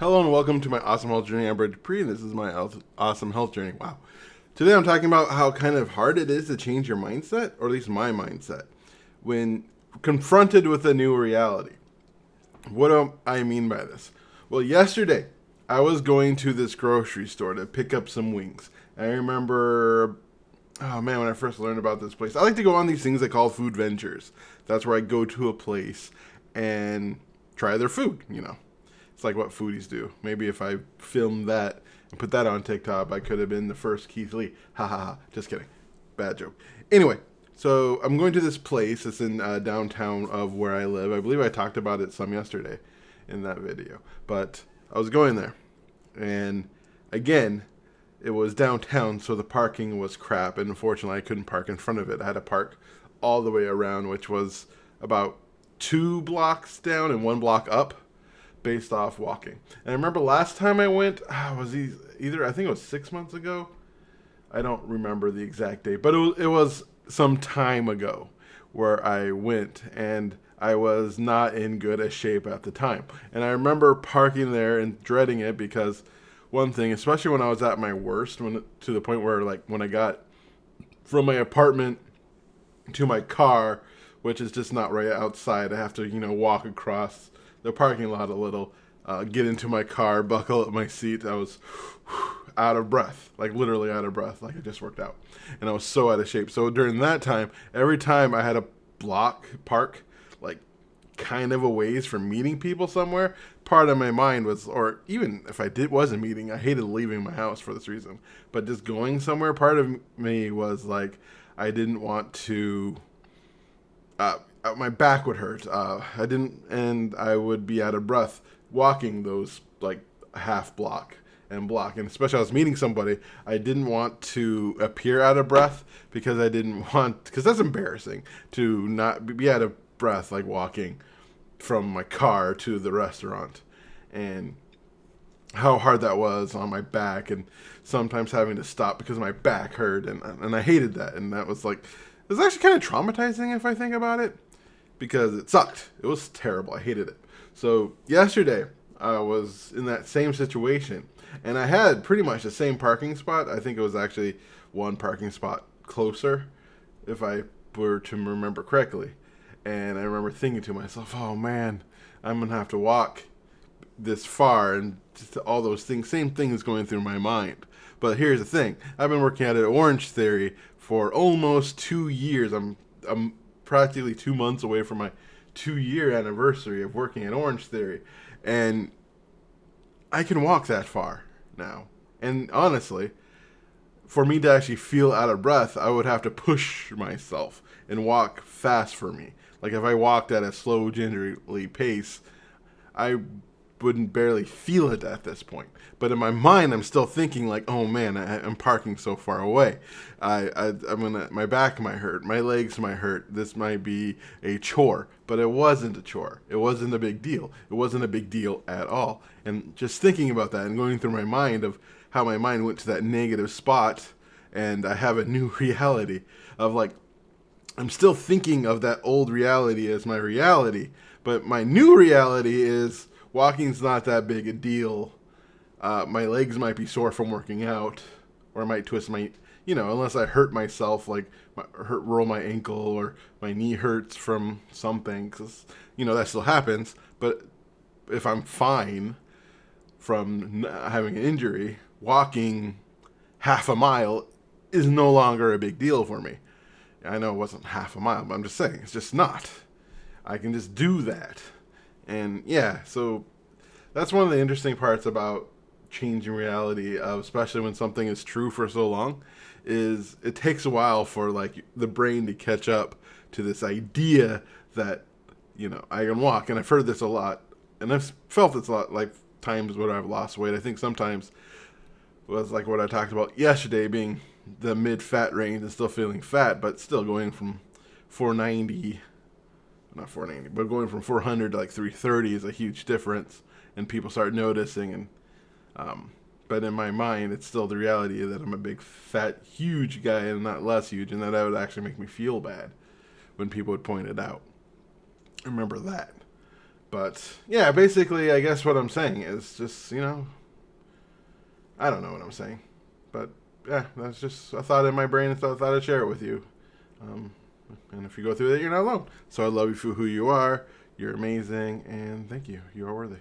Hello and welcome to my awesome health journey. I'm Brad Dupree, and this is my awesome health journey. Wow. Today I'm talking about how kind of hard it is to change your mindset, or at least my mindset, when confronted with a new reality. What do I mean by this? Well, yesterday I was going to this grocery store to pick up some wings. I remember, oh man, when I first learned about this place, I like to go on these things they call food ventures. That's where I go to a place and try their food. It's like what foodies do. Maybe if I filmed that and put that on TikTok, I could have been the first Keith Lee. Ha ha ha. Just kidding. Bad joke. Anyway, so I'm going to this place. It's in downtown of where I live. I believe I talked about it some yesterday in that video. But I was going there. And again, it was downtown, so the parking was crap. And unfortunately, I couldn't park in front of it. I had to park all the way around, which was about 2 blocks down and 1 block up, based off walking. And I remember last time I went, was either, I think it was 6 months ago. I don't remember the exact date, but it was some time ago where I went, and I was not in good a shape at the time. And I remember parking there and dreading it because one thing, especially when I was at my worst, to the point where like when I got from my apartment to my car, which is just not right outside, I have to walk across the parking lot a little, get into my car, buckle up my seat. I was out of breath, like literally out of breath, like I just worked out. And I was so out of shape. So during that time, every time I had a park, like kind of a ways from meeting people somewhere, part of my mind was, or even if wasn't meeting, I hated leaving my house for this reason. But just going somewhere, part of me was like, I didn't want to, my back would hurt. And I would be out of breath walking those like half block. And especially I was meeting somebody, I didn't want to appear out of breath because that's embarrassing to not be out of breath, like walking from my car to the restaurant, and how hard that was on my back, and sometimes having to stop because my back hurt, and I hated that, and that was like, it was actually kind of traumatizing if I think about it, because it sucked. It was terrible. I hated it. So yesterday I was in that same situation, and I had pretty much the same parking spot. I think it was actually one parking spot closer, if I were to remember correctly. And I remember thinking to myself, oh man, I'm going to have to walk this far, and just all those things, same things going through my mind. But here's the thing. I've been working at Orange Theory for almost 2 years. I'm practically 2 months away from my 2-year anniversary of working at Orange Theory. And I can walk that far now. And honestly, for me to actually feel out of breath, I would have to push myself and walk fast for me. Like if I walked at a slow, gingerly pace, I wouldn't barely feel it at this point. But in my mind, I'm still thinking like, oh man, I'm parking so far away. My back might hurt, my legs might hurt. This might be a chore, but it wasn't a chore. It wasn't a big deal. It wasn't a big deal at all. And just thinking about that and going through my mind of how my mind went to that negative spot, and I have a new reality of like, I'm still thinking of that old reality as my reality, but my new reality is walking's not that big a deal. My legs might be sore from working out, or I might twist unless I hurt myself, like roll my ankle, or my knee hurts from something, because, that still happens. But if I'm fine from having an injury, walking half a mile is no longer a big deal for me. I know it wasn't half a mile, but I'm just saying, it's just not. I can just do that. And yeah, so that's one of the interesting parts about changing reality, especially when something is true for so long, is it takes a while for like the brain to catch up to this idea that, I can walk. And I've heard this a lot, and I've felt this a lot, like times when I've lost weight. I think sometimes was like what I talked about yesterday, being the mid-fat range and still feeling fat, but still going from 490, not 490, but going from 400 to like 330 is a huge difference, and people start noticing. And but in my mind, it's still the reality that I'm a big, fat, huge guy and not less huge, and that would actually make me feel bad when people would point it out. I remember that. But yeah, basically, I guess what I'm saying is just, I don't know what I'm saying. But yeah, that's just a thought in my brain, so I thought I'd share it with you. Um, and if you go through it, you're not alone. So I love you for who you are. You're amazing, and thank you. You are worthy.